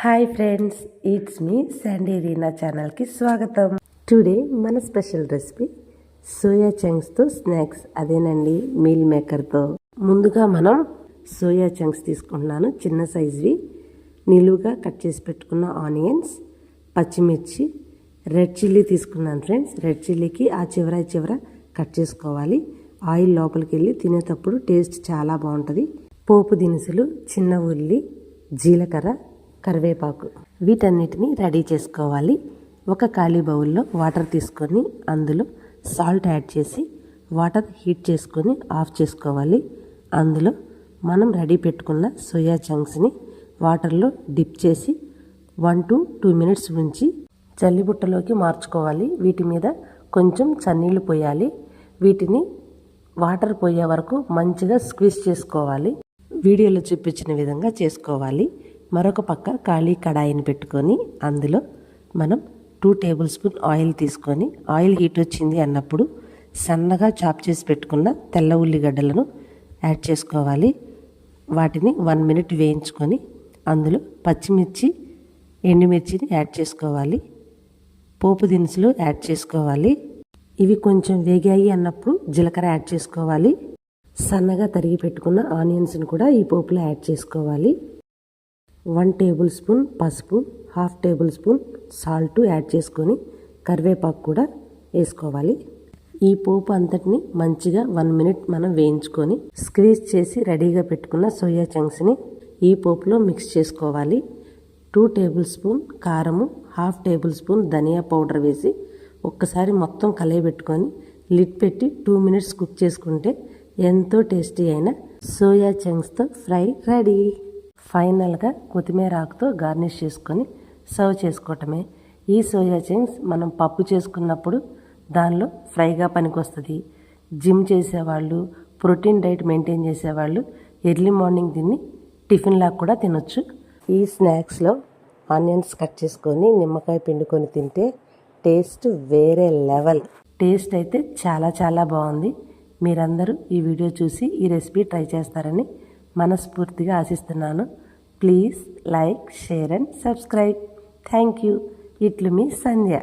Hi friends, it's me Sandy Reena ఛానల్కి స్వాగతం. Today మన స్పెషల్ రెసిపీ సోయా చంక్స్తో స్నాక్స్, అదేనండి మీల్ మేకర్తో. ముందుగా మనం సోయా చంక్స్ తీసుకుంటున్నాను, చిన్న సైజువి. నిలువుగా కట్ చేసి పెట్టుకున్న ఆనియన్స్, పచ్చిమిర్చి, రెడ్ చిల్లీ తీసుకున్నాను ఫ్రెండ్స్. రెడ్ చిల్లీకి ఆ చివర కట్ చేసుకోవాలి. ఆయిల్ లోపలికి వెళ్ళి తినేటప్పుడు టేస్ట్ చాలా బాగుంటుంది. పోపు దినుసులు, చిన్న ఉల్లి, జీలకర్ర, కరివేపాకు, వీటన్నిటిని రెడీ చేసుకోవాలి. ఒక ఖాళీ బౌల్లో వాటర్ తీసుకొని అందులో సాల్ట్ యాడ్ చేసి వాటర్ హీట్ చేసుకొని ఆఫ్ చేసుకోవాలి. అందులో మనం రెడీ పెట్టుకున్న సోయా చంక్స్ని వాటర్లో డిప్ చేసి 1 to 2 minutes ఉంచి జల్లిబుట్టలోకి మార్చుకోవాలి. వీటి మీద కొంచెం చన్నీళ్ళు పోయాలి. వీటిని వాటర్ పోయే వరకు మంచిగా స్క్వీజ్ చేసుకోవాలి. వీడియోలో చూపించిన విధంగా చేసుకోవాలి. మరొక పక్క ఖాళీ కడాయిని పెట్టుకొని అందులో మనం 2 tablespoon ఆయిల్ తీసుకొని, ఆయిల్ హీట్ వచ్చింది అన్నప్పుడు సన్నగా చాప్ చేసి పెట్టుకున్న తెల్ల ఉల్లిగడ్డలను యాడ్ చేసుకోవాలి. వాటిని 1 minute వేయించుకొని అందులో పచ్చిమిర్చి, ఎండుమిర్చిని యాడ్ చేసుకోవాలి. పోపు దినుసులు యాడ్ చేసుకోవాలి. ఇవి కొంచెం వేగాయి అన్నప్పుడు జీలకర్ర యాడ్ చేసుకోవాలి. సన్నగా తరిగి పెట్టుకున్న ఆనియన్స్ని కూడా ఈ పోపులో యాడ్ చేసుకోవాలి. 1 tablespoon పసుపు, 1/2 tablespoon సాల్ట్ యాడ్ చేసుకొని కరివేపాకు కూడా వేసుకోవాలి. ఈ పోపు అంతటిని మంచిగా 1 minute మనం వేయించుకొని స్క్వీజ్ చేసి రెడీగా పెట్టుకున్న సోయా చంక్స్ని ఈ పోపులో మిక్స్ చేసుకోవాలి. 2 tablespoon కారము, 1/2 tablespoon ధనియా పౌడర్ వేసి ఒక్కసారి మొత్తం కలయబెట్టుకొని లిడ్ పెట్టి 2 minutes కుక్ చేసుకుంటే ఎంతో టేస్టీ అయిన సోయా చంక్స్తో ఫ్రై రెడీ. ఫైనల్గా కొత్తిమీర ఆకుతో గార్నిష్ చేసుకొని సర్వ్ చేసుకోవటమే. ఈ సోయా చంక్స్ మనం పప్పు చేసుకున్నప్పుడు దానిలో ఫ్రైగా పనికొస్తుంది. జిమ్ చేసేవాళ్ళు, ప్రోటీన్ డైట్ మెయింటైన్ చేసేవాళ్ళు ఎర్లీ మార్నింగ్ దీన్ని టిఫిన్లా కూడా తినొచ్చు. ఈ స్నాక్స్లో ఆనియన్స్ కట్ చేసుకొని నిమ్మకాయ పిండుకొని తింటే టేస్ట్ వేరే లెవెల్. టేస్ట్ అయితే చాలా బాగుంది. మీరందరూ ఈ వీడియో చూసి ఈ రెసిపీ ట్రై చేస్తారని మనస్ఫూర్తిగా ఆశిస్తున్నాను. Please like, share and subscribe. Thank you. ఇట్లు మీ సంధ్య.